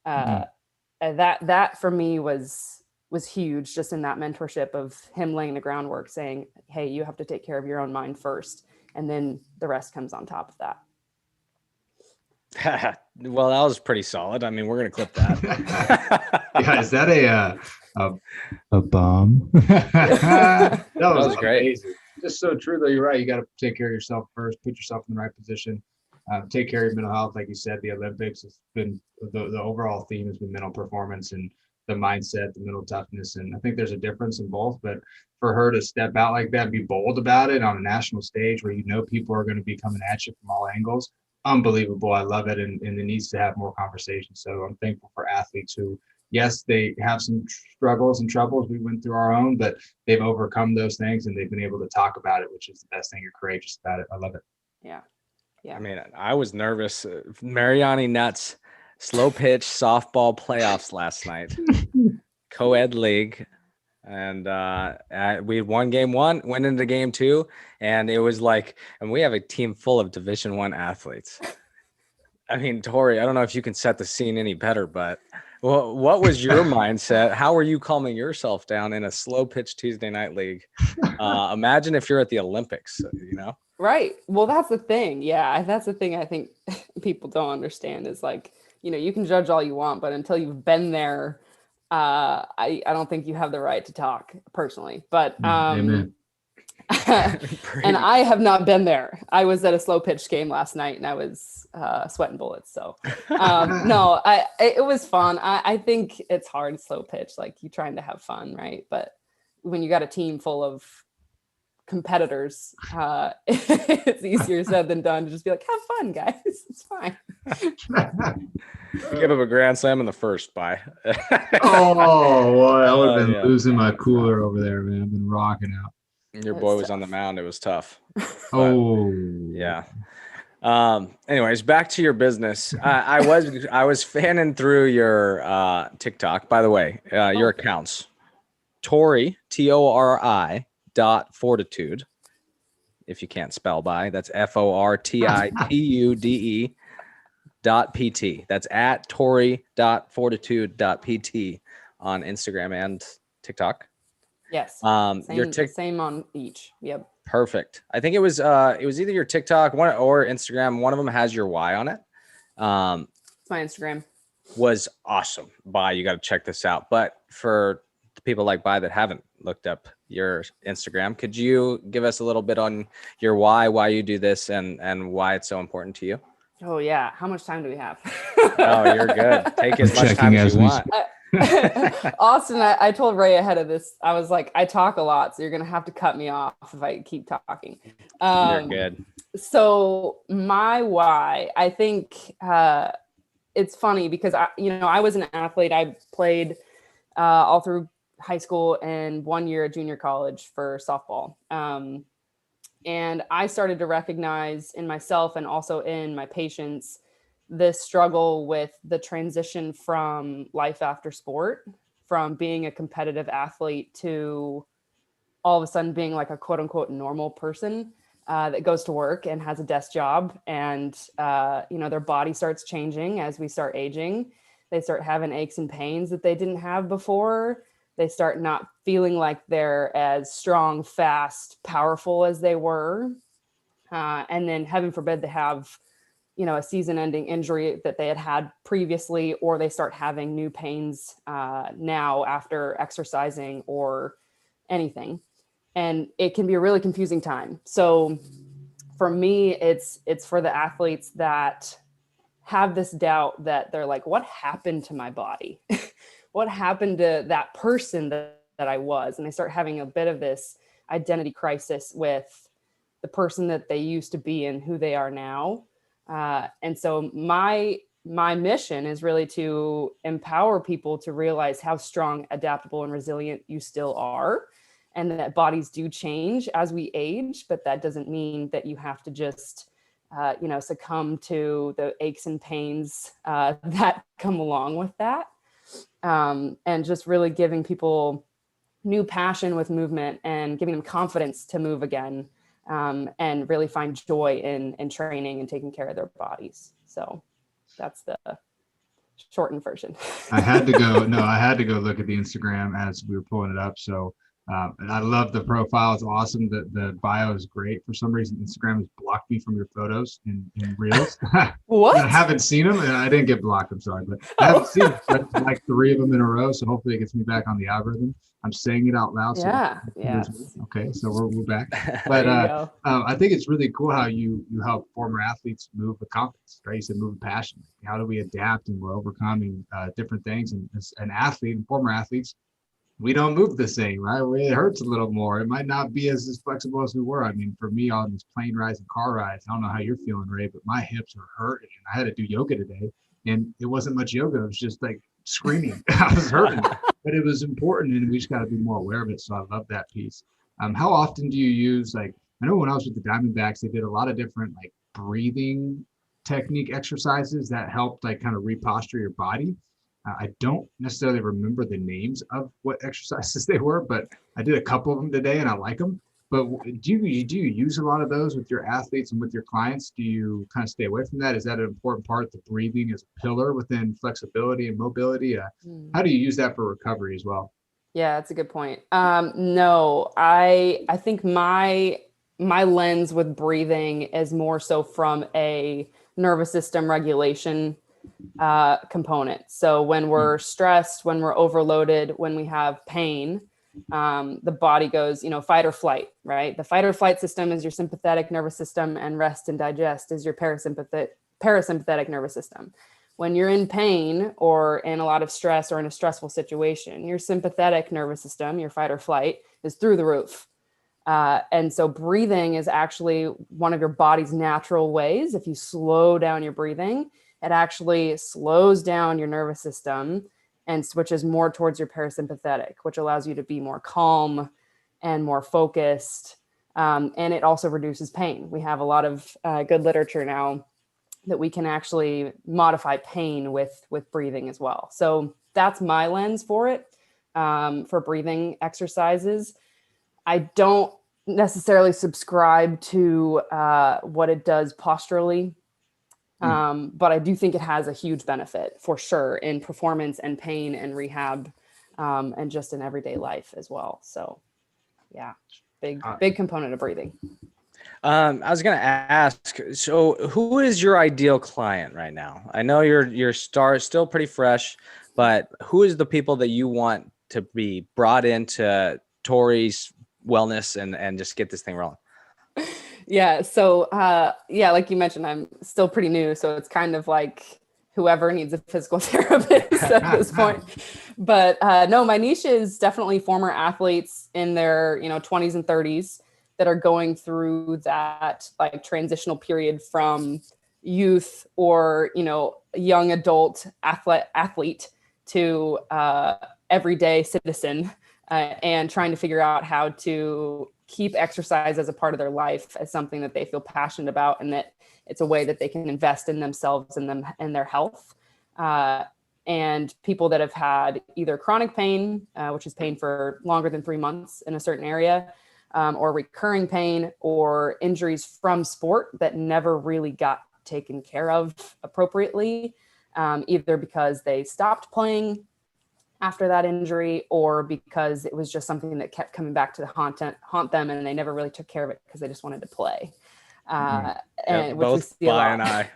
That for me was huge, just in that mentorship of him laying the groundwork, saying, hey, you have to take care of your own mind first, and then the rest comes on top of that. Well, that was pretty solid. I mean, we're going to clip that. Yeah, is that a bomb? That was great. Amazing. Just so true, though. You're right. You got to take care of yourself first, put yourself in the right position. take care of your mental health. Like you said, the Olympics has been the overall theme has been mental performance and the mindset, the mental toughness. And I think there's a difference in both, but for her to step out like that, be bold about it on a national stage where people are going to be coming at you from all angles, unbelievable. I love it. And it needs to have more conversation. So I'm thankful for athletes who, yes, they have some struggles and troubles. We went through our own, but they've overcome those things and they've been able to talk about it, which is the best thing. You're courageous about it. I love it. Yeah. Yeah. I mean, I was nervous. Mariani Nuts, slow pitch softball playoffs last night, co-ed league. And we won game 1, went into game 2, and it was like, and we have a team full of Division I athletes. I mean, Tori, I don't know if you can set the scene any better, but what was your mindset? How were you calming yourself down in a slow pitch Tuesday night league? Imagine if you're at the Olympics, Right. Well, that's the thing. Yeah. That's the thing I think people don't understand is like, you can judge all you want, but until you've been there, I don't think you have the right to talk personally, but, Amen. and I have not been there. I was at a slow pitch game last night and I was sweating bullets. So no, it was fun. I think it's hard slow pitch, like you trying to have fun, right? But when you got a team full of competitors, it's easier said than done to just be like, have fun, guys. It's fine. Give him a grand slam in the first. Bye. Oh, boy, I would have been losing my cooler over there, man. I've been rocking out. Your boy was on the mound. It was tough. Oh, yeah. Anyways, back to your business. I was fanning through your TikTok. By the way, your accounts, Tori Tori .fortitude. If you can't spell by, that's FORTITUDE .PT. That's at Tori.fortitude.pt on Instagram and TikTok. Yes. Same on each. Yep. Perfect. I think it was either your TikTok or Instagram. One of them has your Y on it. It's my Instagram. Was awesome. Bye. You got to check this out. But for the people like Bye that haven't looked up your Instagram, could you give us a little bit on your why you do this and why it's so important to you? Oh yeah. How much time do we have? Oh, you're good. Take as much time as you want. Austin, I told Ray ahead of this, I was like, I talk a lot, so you're going to have to cut me off if I keep talking. You're good. So my why, I think it's funny because I was an athlete. I played all through high school and 1 year at junior college for softball. And I started to recognize in myself and also in my patients this struggle with the transition from life after sport, from being a competitive athlete to all of a sudden being like a quote unquote normal person that goes to work and has a desk job. And, their body starts changing as we start aging. They start having aches and pains that they didn't have before. They start not feeling like they're as strong, fast, powerful as they were. And then heaven forbid they have a season-ending injury that they had previously, or they start having new pains now after exercising or anything. And it can be a really confusing time. So for me, it's for the athletes that have this doubt that they're like, what happened to my body? What happened to that person that I was? And they start having a bit of this identity crisis with the person that they used to be and who they are now. And so my mission is really to empower people to realize how strong, adaptable, and resilient you still are, and that bodies do change as we age, but that doesn't mean that you have to just, succumb to the aches and pains that come along with that. And just really giving people new passion with movement and giving them confidence to move again. And really find joy in training and taking care of their bodies. So that's the shortened version. I had to go look at the Instagram as we were pulling it up. So And I love the profile. It's awesome. The bio is great. For some reason, Instagram has blocked me from your photos in reels. What? I haven't seen them, and I didn't get blocked. I'm sorry, but I haven't seen like 3 of them in a row. So hopefully it gets me back on the algorithm. I'm saying it out loud. So Yes. okay, so we're back. There But you go. I think it's really cool how you help former athletes move with confidence, right? You said move with passion. How do we adapt and we're overcoming different things? And as an athlete and former athletes, we don't move the same, right? It hurts a little more. It might not be as flexible as we were. I mean, for me, on these plane rides and car rides, I don't know how you're feeling, Ray, but my hips are hurting. I had to do yoga today, and it wasn't much yoga. It was just like screaming. I was hurting, but it was important, and we just got to be more aware of it. So I love that piece. How often do you use, like, I know when I was with the Diamondbacks, they did a lot of different like breathing technique exercises that helped like kind of reposture your body. I don't necessarily remember the names of what exercises they were, but I did a couple of them today and I like them. But do you use a lot of those with your athletes and with your clients? Do you kind of stay away from that? Is that an important part? The breathing as a pillar within flexibility and mobility. How do you use that for recovery as well? Yeah, that's a good point. No, I think my lens with breathing is more so from a nervous system regulation component. So when we're stressed, when we're overloaded, when we have pain, the body goes, fight or flight, right? The fight or flight system is your sympathetic nervous system, and rest and digest is your parasympathetic nervous system. When you're in pain or in a lot of stress or in a stressful situation, your sympathetic nervous system, your fight or flight, is through the roof. And so breathing is actually one of your body's natural ways. If you slow down your breathing, it actually slows down your nervous system and switches more towards your parasympathetic, which allows you to be more calm and more focused. And it also reduces pain. We have a lot of good literature now that we can actually modify pain with breathing as well. So that's my lens for it, for breathing exercises. I don't necessarily subscribe to what it does posturally. But I do think it has a huge benefit for sure in performance and pain and rehab, and just in everyday life as well. So yeah, big component of breathing. I was going to ask, so who is your ideal client right now? I know your star is still pretty fresh, but who is the people that you want to be brought into Tori's wellness and just get this thing rolling? Yeah. So, like you mentioned, I'm still pretty new. So it's kind of like whoever needs a physical therapist at this point. But no, my niche is definitely former athletes in their, 20s and 30s that are going through that like transitional period from youth or, young adult athlete to everyday citizen, and trying to figure out how to keep exercise as a part of their life, as something that they feel passionate about, and that it's a way that they can invest in themselves and their health. And people that have had either chronic pain, which is pain for longer than 3 months in a certain area, or recurring pain or injuries from sport that never really got taken care of appropriately, either because they stopped playing after that injury or because it was just something that kept coming back to haunt them, and they never really took care of it because they just wanted to play. And both Bi and I.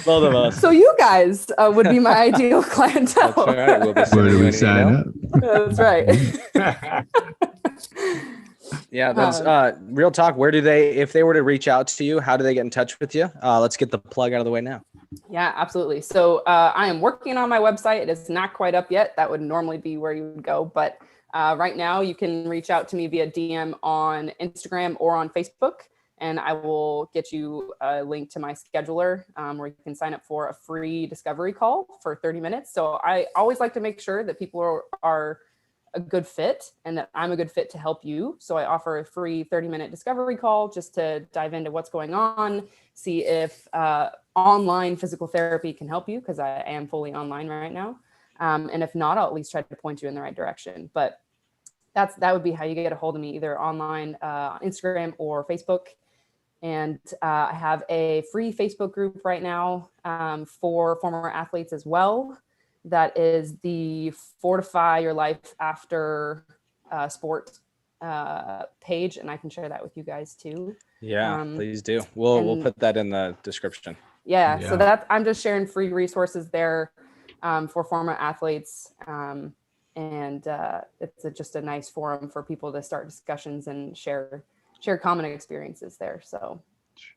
Both of us. So you guys would be my ideal clientele. That's right. We'll be Where do we sign up? That's right. Yeah, that's real talk. Where do they, if they were to reach out to you, how do they get in touch with you? Let's get the plug out of the way now. Yeah, absolutely. So I am working on my website. It is not quite up yet. That would normally be where you would go. But right now you can reach out to me via DM on Instagram or on Facebook, and I will get you a link to my scheduler, where you can sign up for a free discovery call for 30 minutes. So I always like to make sure that people are a good fit and that I'm a good fit to help you. So I offer a free 30-minute discovery call just to dive into what's going on, see if online physical therapy can help you, because I am fully online right now. And if not, I'll at least try to point you in the right direction. But that would be how you get a hold of me, either online, on Instagram or Facebook. And I have a free Facebook group right now for former athletes as well. that is the Fortify Your Life After Sport page, and I can share that with you guys too. Yeah, please do. We'll put that in the description. Yeah. So I'm just sharing free resources there for former athletes. And it's just a nice forum for people to start discussions and share common experiences there. So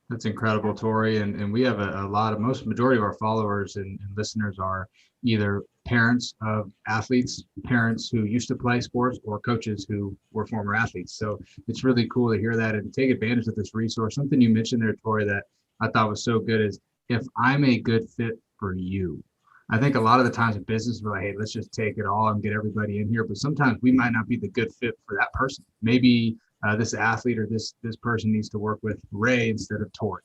that's incredible, Tori. And we have majority of our followers and listeners are either parents of athletes, parents who used to play sports, or coaches who were former athletes. So it's really cool to hear that and take advantage of this resource. Something you mentioned there, Tori, that I thought was so good is, if I'm a good fit for you. I think a lot of the times in business, we're like, hey, let's just take it all and get everybody in here. But sometimes we might not be the good fit for that person. Maybe this athlete or this person needs to work with Ray instead of Tori.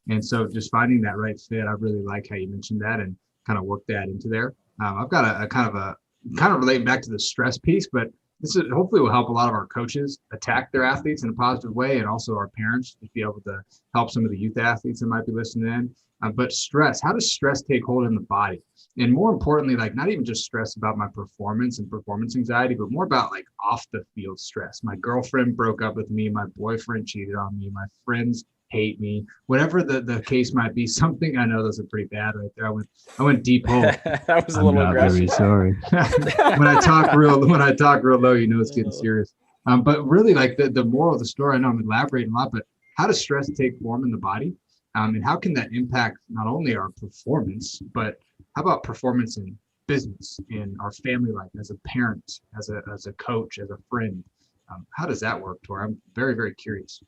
And so just finding that right fit, I really like how you mentioned that and kind of work that into there. I've got a kind of relating back to the stress piece, but this is hopefully will help a lot of our coaches attack their athletes in a positive way, and also our parents to be able to help some of the youth athletes that might be listening in. But stress, how does stress take hold in the body? And more importantly, like not even just stress about my performance and performance anxiety, but more about like off the field stress. My girlfriend broke up with me, my boyfriend cheated on me, my friends hate me, whatever the case might be. Something, I know those are pretty bad right there. I went deep hole. That was a little aggressive. Very sorry. when I talk real low, you know it's getting serious. But really, like the moral of the story, I know I'm elaborating a lot, but how does stress take form in the body? And how can that impact not only our performance, but how about performance in business, in our family life, as a parent, as a coach, as a friend? How does that work, Tori? I'm very, very curious.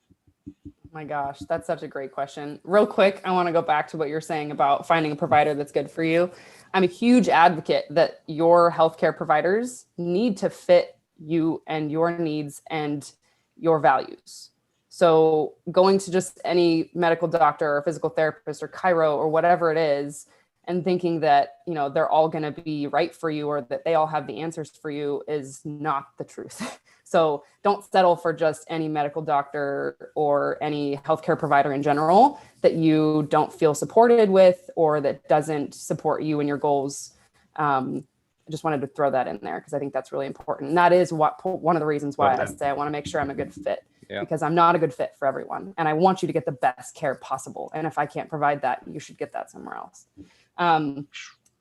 My gosh, that's such a great question. Real quick, I want to go back to what you're saying about finding a provider that's good for you. I'm a huge advocate that your healthcare providers need to fit you and your needs and your values. So going to just any medical doctor or physical therapist or chiro or whatever it is, and thinking that, you know, they're all going to be right for you or that they all have the answers for you is not the truth. So don't settle for just any medical doctor or any healthcare provider in general that you don't feel supported with or that doesn't support you and your goals. I just wanted to throw that in there because I think that's really important. And that is one of the reasons why I say I want to make sure I'm a good fit, because I'm not a good fit for everyone. And I want you to get the best care possible. And if I can't provide that, you should get that somewhere else.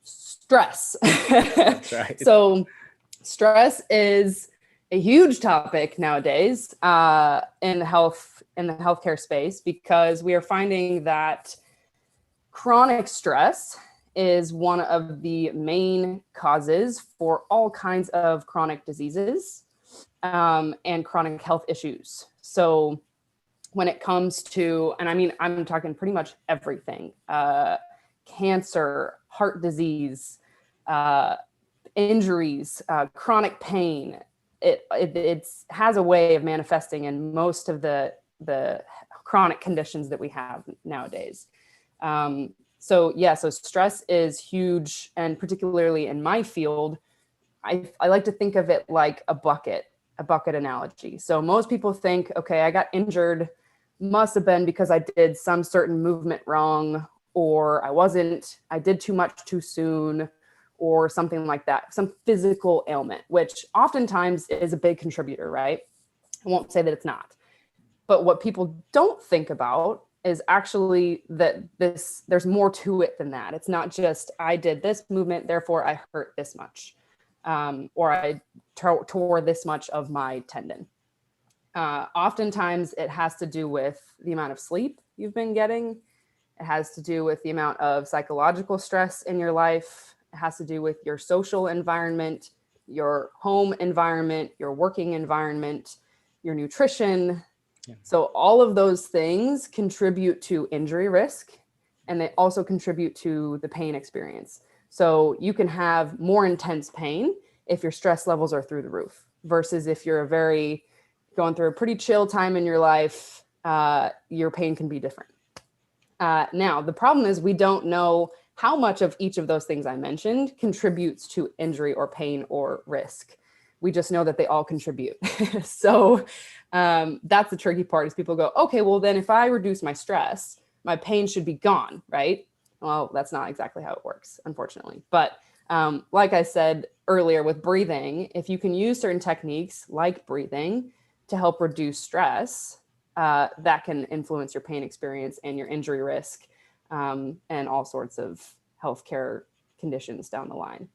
Stress. That's right. So stress is a huge topic nowadays in the healthcare space, because we are finding that chronic stress is one of the main causes for all kinds of chronic diseases and chronic health issues. So when it comes to, and I mean, I'm talking pretty much everything, cancer, heart disease, injuries, chronic pain, it has a way of manifesting in most of the chronic conditions that we have nowadays. So stress is huge. And particularly in my field, I like to think of it like a bucket analogy. So most people think, okay, I got injured, must have been because I did some certain movement wrong, or I did too much too soon, or something like that, some physical ailment, which oftentimes is a big contributor, right? I won't say that it's not. But what people don't think about is actually that there's more to it than that. It's not just, I did this movement, therefore I hurt this much, or I tore this much of my tendon. Oftentimes it has to do with the amount of sleep you've been getting. It has to do with the amount of psychological stress in your life. It has to do with your social environment, your home environment, your working environment, your nutrition. Yeah. So all of those things contribute to injury risk, and they also contribute to the pain experience. So you can have more intense pain if your stress levels are through the roof versus if you're going through a pretty chill time in your life, your pain can be different. Now, the problem is we don't know how much of each of those things I mentioned contributes to injury or pain or risk. We just know that they all contribute. So that's the tricky part is people go, okay, well then if I reduce my stress, my pain should be gone, right? Well, that's not exactly how it works, unfortunately. But Like I said earlier with breathing, if you can use certain techniques like breathing to help reduce stress, that can influence your pain experience and your injury risk, and all sorts of healthcare conditions down the line.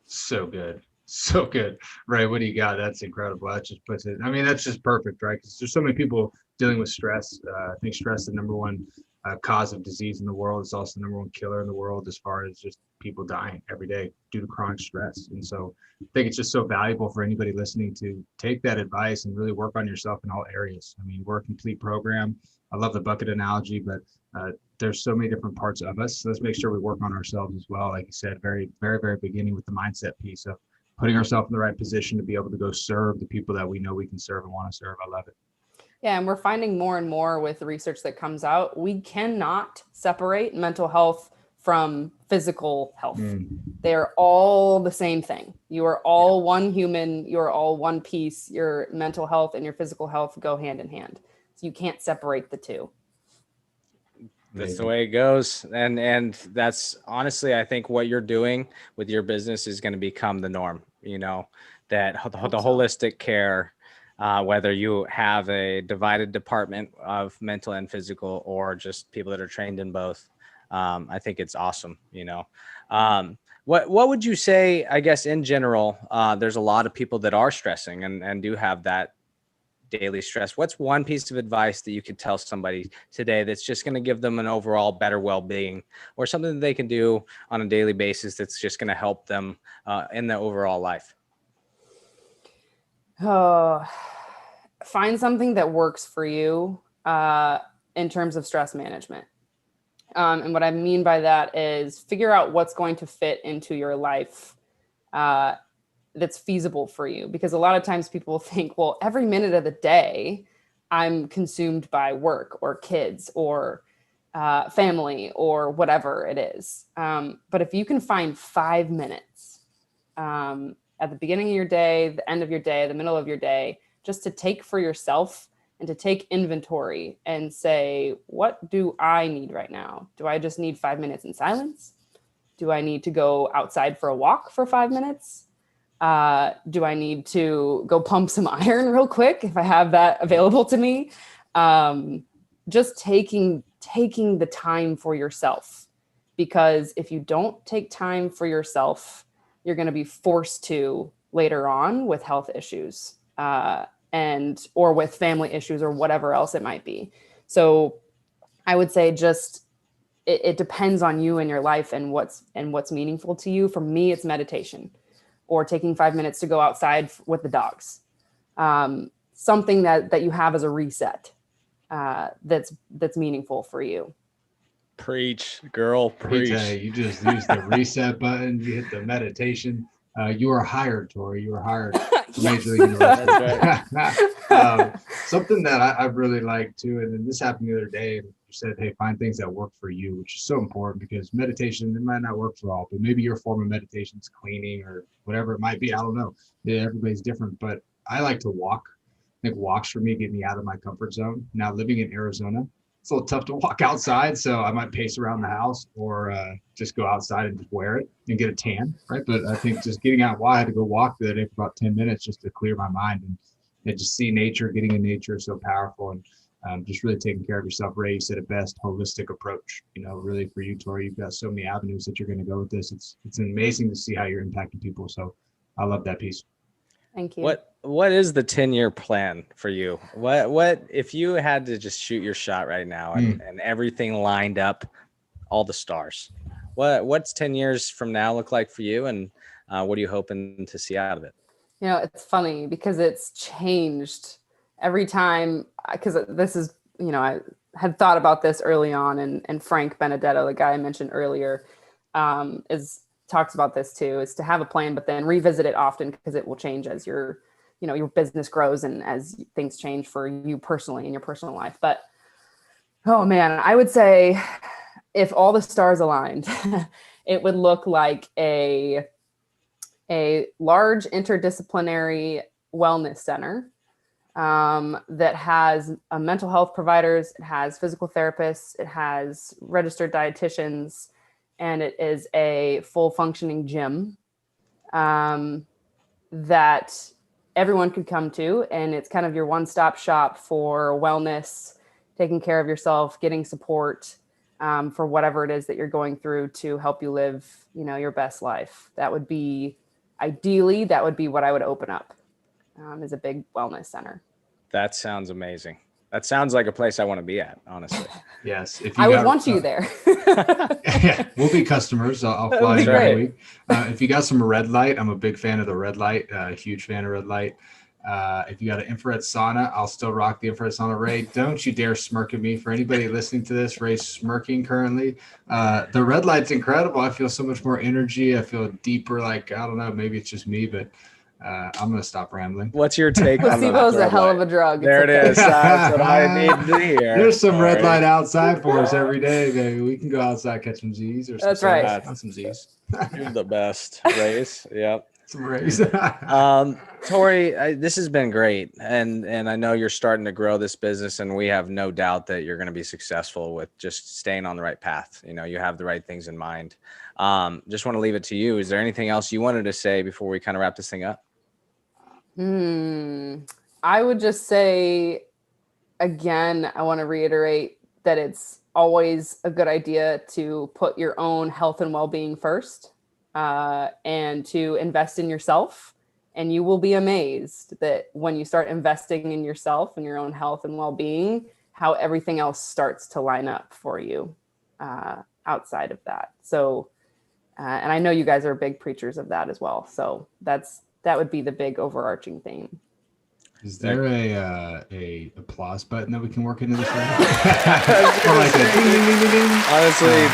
So good. So good. Right. What do you got? That's incredible. That just puts it, I mean, that's just perfect, right? Because there's so many people dealing with stress. I think stress is the number one cause of disease in the world. It's also the number one killer in the world as far as just people dying every day due to chronic stress. And so I think it's just so valuable for anybody listening to take that advice and really work on yourself in all areas. I mean, we're a complete program. I love the bucket analogy, but there's so many different parts of us. So let's make sure we work on ourselves as well. Like you said, very, very, very beginning with the mindset piece of putting ourselves in the right position to be able to go serve the people that we know we can serve and want to serve. I love it. Yeah, and we're finding more and more with the research that comes out, we cannot separate mental health from physical health. They are all the same thing. You are all one human. You are all one piece. Your mental health and your physical health go hand in hand. So you can't separate the two. That's the way it goes. And that's honestly, I think what you're doing with your business is going to become the norm, you know, that the holistic care, whether you have a divided department of mental and physical or just people that are trained in both. I think it's awesome. You know, what would you say, I guess, in general, there's a lot of people that are stressing and do have that daily stress. What's one piece of advice that you could tell somebody today that's just going to give them an overall better well-being, or something that they can do on a daily basis that's just going to help them in their overall life? Find something that works for you in terms of stress management. And what I mean by that is figure out what's going to fit into your life that's feasible for you. Because a lot of times people think, well, every minute of the day, I'm consumed by work or kids or family or whatever it is. But if you can find 5 minutes at the beginning of your day, the end of your day, the middle of your day, just to take for yourself and to take inventory and say, what do I need right now? Do I just need 5 minutes in silence? Do I need to go outside for a walk for 5 minutes? Do I need to go pump some iron real quick if I have that available to me? Just taking the time for yourself, because if you don't take time for yourself, you're going to be forced to later on with health issues or with family issues or whatever else it might be. So I would say just it depends on you and your life and what's meaningful to you. For me, it's meditation or taking 5 minutes to go outside with the dogs. Something that you have as a reset that's meaningful for you. Preach, girl, preach. You just use the reset button. You hit the meditation. You are hired, Tori. You are hired. Major League University. Something that I really like too, and then this happened the other day. And you said, "Hey, find things that work for you," which is so important because meditation, it might not work for all, but maybe your form of meditation is cleaning or whatever it might be. I don't know. Yeah, everybody's different, but I like to walk. I think walks for me get me out of my comfort zone. Now living in Arizona, it's a little tough to walk outside, so I might pace around the house or just go outside and just wear it and get a tan, right? But I think just getting out, I had to go walk the other day for about 10 minutes just to clear my mind and just see nature. Getting in nature is so powerful, and just really taking care of yourself. Ray, you said it best, holistic approach. You know, really for you, Tori, you've got so many avenues that you're going to go with this. It's amazing to see how you're impacting people. So I love that piece. Thank you. What is the 10-year plan for you? What if you had to just shoot your shot right now and everything lined up, all the stars? What's 10 years from now look like for you, and what are you hoping to see out of it? You know, it's funny because it's changed every time, because this is, you know, I had thought about this early on, and Frank Benedetto, the guy I mentioned earlier, talks about this too, is to have a plan, but then revisit it often because it will change as your business grows and as things change for you personally in your personal life. But, oh man, I would say if all the stars aligned, it would look like a large interdisciplinary wellness center that has mental health providers, it has physical therapists, it has registered dietitians, and it is a full functioning gym that everyone could come to. And it's kind of your one-stop shop for wellness, taking care of yourself, getting support for whatever it is that you're going through to help you live, your best life. That would be ideally, that would be what I would open up as a big wellness center. That sounds amazing. That sounds like a place I want to be at, honestly. Yes. If I would want you there. Yeah, we'll be customers. I'll fly you every week. If you got some red light, I'm a big fan of the red light, huge fan of red light. If you got an infrared sauna, I'll still rock the infrared sauna. Ray, don't you dare smirk at me. For anybody listening to this, Ray's smirking currently. The red light's incredible. I feel so much more energy. I feel deeper. Like, I don't know, maybe it's just me, but I'm going to stop rambling. What's your take on the placebo's a hell of a drug. There it is. That's what I need to hear. There's some red light outside for us every day, baby. We can go outside, catch some Z's or some That's right. Not some Z's. You're the best, Rays. Yep. Some Rays. Tori, this has been great. And I know you're starting to grow this business, and we have no doubt that you're going to be successful with just staying on the right path. You have the right things in mind. Just want to leave it to you. Is there anything else you wanted to say before we kind of wrap this thing up? I would just say, again, I want to reiterate that it's always a good idea to put your own health and well-being first, and to invest in yourself. And you will be amazed that when you start investing in yourself and your own health and well-being, how everything else starts to line up for you outside of that. So, and I know you guys are big preachers of that as well. So that would be the big overarching theme. Is there a applause button that we can work into this? Or like a ding, ding, ding, ding, ding? Honestly,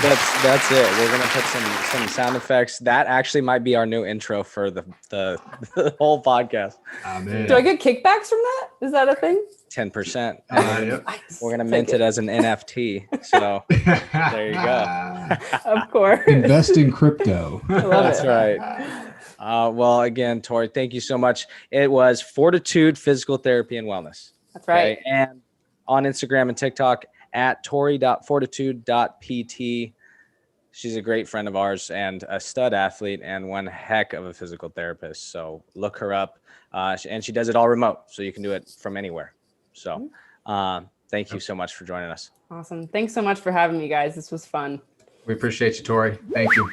that's it. We're gonna put some sound effects. That actually might be our new intro for the whole podcast. Do I get kickbacks from that? Is that a thing? 10%. Yep. We're gonna mint it as an NFT. So there you go. Of course. Invest in crypto. I love That's it. right. Well, again, Tori, thank you so much. It was Fortitude Physical Therapy and Wellness. That's right. Okay? And on Instagram and TikTok at tori.fortitude.pt. She's a great friend of ours and a stud athlete and one heck of a physical therapist. So look her up. And she does it all remote, so you can do it from anywhere. So thank you so much for joining us. Awesome. Thanks so much for having me, guys. This was fun. We appreciate you, Tori. Thank you.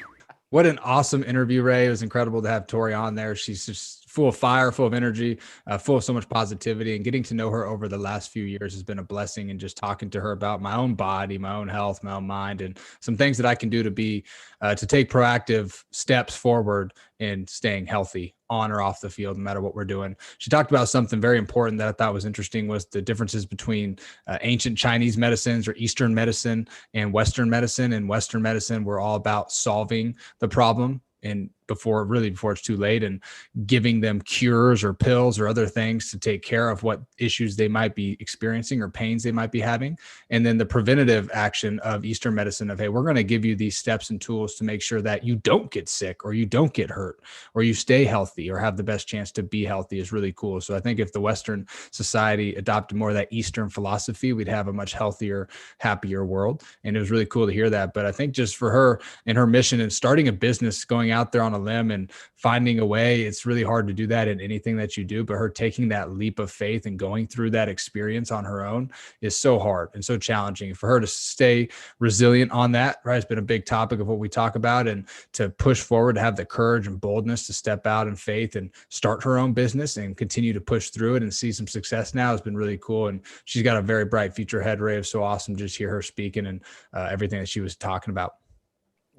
What an awesome interview, Ray. It was incredible to have Tori on there. She's just full of fire, full of energy, full of so much positivity, and getting to know her over the last few years has been a blessing. And just talking to her about my own body, my own health, my own mind, and some things that I can do to take proactive steps forward in staying healthy on or off the field, no matter what we're doing. She talked about something very important that I thought was interesting, was the differences between ancient Chinese medicines or Eastern medicine and Western medicine. In Western medicine, we're all about solving the problem and before it's too late, and giving them cures or pills or other things to take care of what issues they might be experiencing or pains they might be having. And then the preventative action of Eastern medicine of, hey, we're going to give you these steps and tools to make sure that you don't get sick or you don't get hurt or you stay healthy or have the best chance to be healthy, is really cool. So I think if the Western society adopted more of that Eastern philosophy, we'd have a much healthier, happier world. And it was really cool to hear that. But I think just for her and her mission and starting a business, going out there on a limb and finding a way, it's really hard to do that in anything that you do, but her taking that leap of faith and going through that experience on her own is so hard and so challenging. For her to stay resilient on that, right, it's been a big topic of what we talk about, and to push forward, to have the courage and boldness to step out in faith and start her own business and continue to push through it and see some success now has been really cool. And she's got a very bright future ahead, Ray. It was so awesome to just hear her speaking and everything that she was talking about.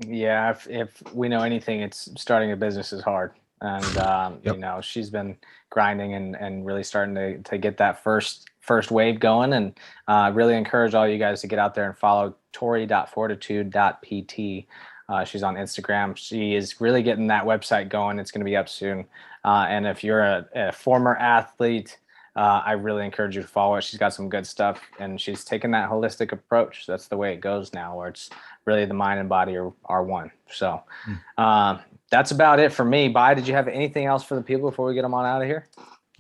Yeah, if we know anything, it's starting a business is hard. And, she's been grinding and really starting to get that first wave going. And really encourage all you guys to get out there and follow tori.fortitude.pt. She's on Instagram. She is really getting that website going. It's going to be up soon. And if you're a former athlete, I really encourage you to follow it. She's got some good stuff, and she's taken that holistic approach. That's the way it goes now, where it's really the mind and body are one. So that's about it for me. Bai, did you have anything else for the people before we get them on out of here?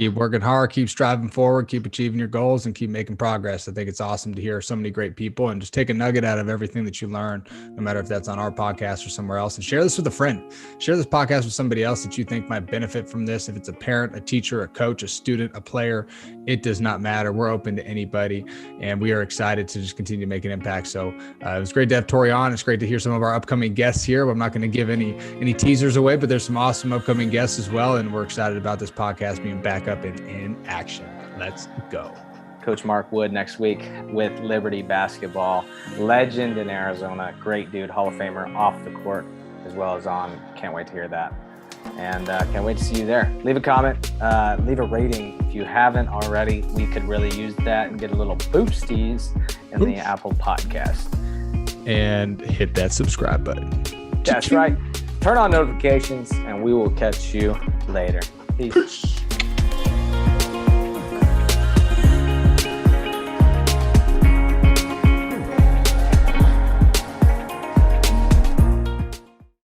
Keep working hard, keep striving forward, keep achieving your goals, and keep making progress. I think it's awesome to hear so many great people and just take a nugget out of everything that you learn, no matter if that's on our podcast or somewhere else, and share this with a friend. Share this podcast with somebody else that you think might benefit from this. If it's a parent, a teacher, a coach, a student, a player, it does not matter. We're open to anybody, and we are excited to just continue to make an impact. So it was great to have Tori on. It's great to hear some of our upcoming guests here. I'm not going to give any teasers away, but there's some awesome upcoming guests as well, and we're excited about this podcast being back up in action. Let's go. Coach Mark Wood next week with Liberty basketball. Legend in Arizona. Great dude. Hall of Famer off the court as well as on. Can't wait to hear that. And can't wait to see you there. Leave a comment. Leave a rating if you haven't already. We could really use that and get a little boosties in the Apple podcast. And hit that subscribe button. That's right. Turn on notifications and we will catch you later. Peace.